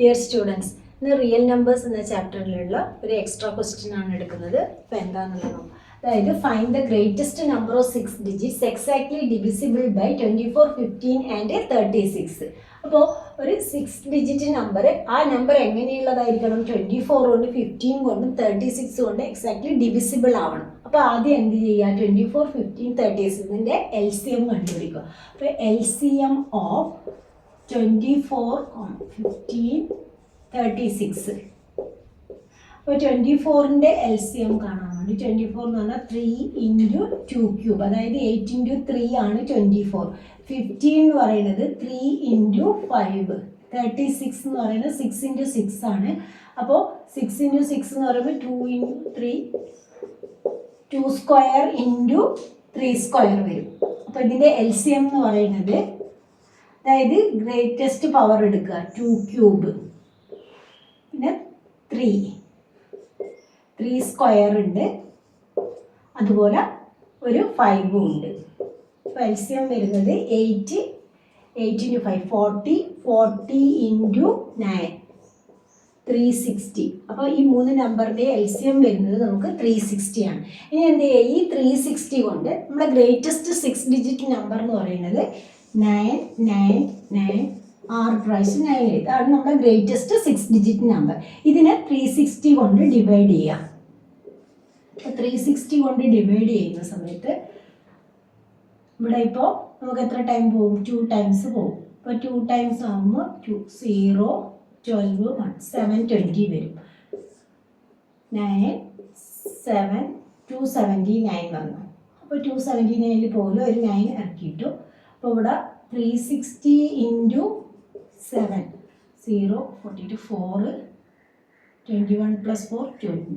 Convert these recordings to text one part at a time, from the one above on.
Dear students, ഇന്ന് real numbers എന്ന ചാപ്റ്ററിലുള്ള ഒരു എക്സ്ട്രാ ക്വസ്റ്റ്യൻ ആണ് എടുക്കുന്നത്. അപ്പോൾ എന്താണെന്നുള്ളത് അതായത് find the greatest number of 6 digits exactly divisible by 24, 15 and 36. അപ്പോൾ ഒരു 6 ഡിജിറ്റ് നമ്പർ, ആ നമ്പർ എങ്ങനെയുള്ളതായിരിക്കണം? 24 കൊണ്ട്, 15 കൊണ്ടും 36 കൊണ്ട് എക്സാക്ട്ലി ഡിവിസിബിൾ ആവണം. അപ്പോൾ ആദ്യം എന്ത് ചെയ്യുക? 24, 15, 36 LCM കണ്ടുപിടിക്കുക. അപ്പോൾ LCM ഓഫ് 24, 15, 36. അപ്പോൾ 24ൻ്റെ LCM കാണാൻ വേണ്ടി 24 എന്ന് പറഞ്ഞാൽ 3 × 2 ക്യൂബ്, അതായത് 8 × 3 ആണ് 24. 15 എന്ന് പറയുന്നത് 3 × 5. 36 എന്ന് പറയുന്നത് 6 × 6 ആണ്. അപ്പോൾ 6 × 6 എന്ന് പറയുമ്പോൾ 2 × 3, 2 സ്ക്വയർ × 3 സ്ക്വയർ വരും. അപ്പോൾ ഇതിൻ്റെ LCM എന്ന് പറയുന്നത്, അതായത് ഗ്രേറ്റസ്റ്റ് പവർ എടുക്കുക 2 ക്യൂബ്, പിന്നെ 3 സ്ക്വയർ ഉണ്ട്, അതുപോലെ ഒരു 5 ഉണ്ട്. അപ്പോൾ LCM വരുന്നത് 8 × 5 40 × 9 360. അപ്പോൾ ഈ 3 നമ്പറിൻ്റെ LCM വരുന്നത് നമുക്ക് 360 ആണ്. ഇനി എന്ത് ചെയ്യുക? ഈ 360 കൊണ്ട് നമ്മുടെ ഗ്രേറ്റസ്റ്റ് 6 ഡിജിറ്റ് നമ്പർ എന്ന് പറയുന്നത് 999, 6 പ്രാവശ്യം 9 ഇതാണ് നമ്മുടെ ഗ്രേറ്റസ്റ്റ് 6 ഡിജിറ്റ് നമ്പർ. ഇതിനെ 360 കൊണ്ട് ഡിവൈഡ് ചെയ്യാം. അപ്പോൾ 360 കൊണ്ട് ഡിവൈഡ് ചെയ്യുന്ന സമയത്ത് ഇവിടെ ഇപ്പോൾ നമുക്ക് എത്ര ടൈം പോകും? 2 ടൈംസ് പോകും. അപ്പോൾ 2 ടൈംസ് ആകുമ്പോൾ 2 0 12 1 720 വരും. 9 7 279 വന്നു. അപ്പോൾ 279 പോലെ ഒരു 9 ഇറക്കിയിട്ടു. അപ്പോൾ ഇവിടെ 360 × 7 0 42 4 21 + 4 20.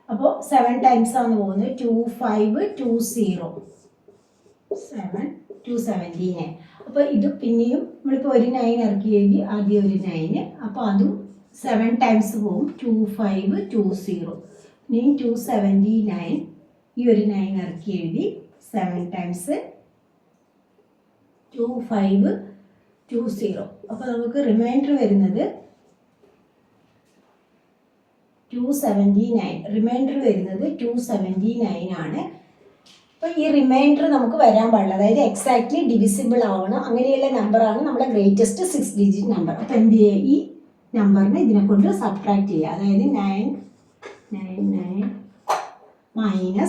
അപ്പോൾ 7 ടൈംസ് ആണ് പോകുന്നത്. 2520 7 279. അപ്പോൾ ഇത് പിന്നെയും നമ്മളിപ്പോൾ ഒരു 9 ഇറക്കി എഴുതി, ആദ്യം ഒരു 9, അപ്പോൾ അതും 7 ടൈംസ് പോകും. 2520 ഇനി 279, ഈ ഒരു 9 ഇറക്കി എഴുതി 7 ടൈംസ് 2520. അപ്പോൾ നമുക്ക് റിമൈൻഡർ വരുന്നത് 279. റിമൈൻഡർ വരുന്നത് 279 ആണ്. അപ്പോൾ ഈ റിമൈൻഡർ നമുക്ക് വരാൻ പാടില്ല, അതായത് എക്സാക്ട്ലി ഡിവിസിബിൾ ആവണം. അങ്ങനെയുള്ള നമ്പറാണ് നമ്മുടെ ഗ്രേറ്റസ്റ്റ് 6 ഡിജിറ്റ് നമ്പർ. അപ്പോൾ എന്ത് ചെയ്യുക? ഈ നമ്പറിനെ ഇതിനെ കൊണ്ട് സബ്ട്രാക്ട് ചെയ്യുക. അതായത് 999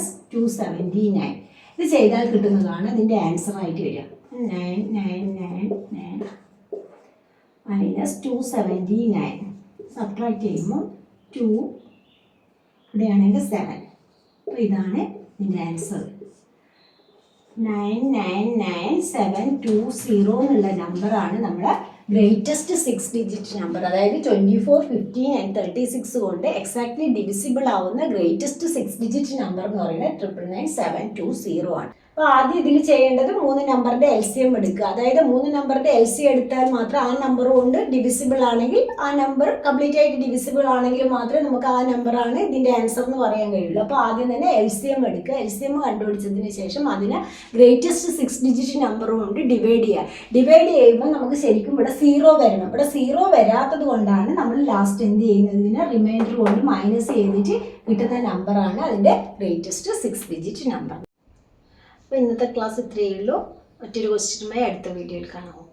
- 279. ഇത് ചെയ്താൽ കിട്ടുന്നതാണ് ഇതിൻ്റെ ആൻസർ ആയിട്ട് വരിക. 999 - 279 സബ്ട്രാക്ട് ചെയ്യുമ്പോൾ 2 ഇവിടെയാണെങ്കിൽ 7. അപ്പോൾ ഇതാണ് ഇതിൻ്റെ ആൻസർ. 999720 എന്നുള്ള നമ്പറാണ് നമ്മുടെ ഗ്രേറ്റസ്റ്റ് 6 ഡിജിറ്റ് നമ്പർ. അതായത് 24, 15 ആൻഡ് 36 കൊണ്ട് എക്സാക്ട്ലി ഡിവിസിബിൾ ആവുന്ന ഗ്രേറ്റസ്റ്റ് 6 ഡിജിറ്റ് നമ്പർ എന്ന് പറയുന്നത് 999720 ആണ്. അപ്പോൾ ആദ്യം ഇതിൽ ചെയ്യേണ്ടത് 3 നമ്പറിൻ്റെ LCM എടുക്കുക. അതായത് 3 നമ്പറിൻ്റെ LCM എടുത്താൽ മാത്രം ആ നമ്പർ കൊണ്ട് ഡിവിസിബിൾ ആണെങ്കിൽ, ആ നമ്പർ കംപ്ലീറ്റ് ആയിട്ട് ഡിവിസിബിൾ ആണെങ്കിൽ മാത്രമേ നമുക്ക് ആ നമ്പറാണ് ഇതിൻ്റെ ആൻസർ എന്ന് പറയാൻ കഴിയുള്ളൂ. അപ്പോൾ ആദ്യം തന്നെ LCM എടുക്കുക. LCM കണ്ടുപിടിച്ചതിന് ശേഷം അതിനെ ഗ്രേറ്റസ്റ്റ് 6 ഡിജിറ്റ് നമ്പർ കൊണ്ട് ഡിവൈഡ് ചെയ്യുക. ഡിവൈഡ് ചെയ്യുമ്പോൾ നമുക്ക് ശരിക്കും ഇവിടെ 0 വരണം. ഇവിടെ 0 വരാത്തത് കൊണ്ടാണ് നമ്മൾ ലാസ്റ്റ് എന്ത് ചെയ്യുന്നത്? ഇതിനെ റിമൈൻഡർ കൊണ്ട് മൈനസ് ചെയ്തിട്ട് കിട്ടുന്ന നമ്പറാണ് അതിൻ്റെ ഗ്രേറ്റസ്റ്റ് 6 ഡിജിറ്റ് നമ്പർ. അപ്പോൾ ഇന്നത്തെ ക്ലാസ് ഇത്രയേ ഉള്ളൂ. മറ്റൊരു ക്വസ്റ്റ്യനുമായി അടുത്ത വീഡിയോയിൽ കാണാം.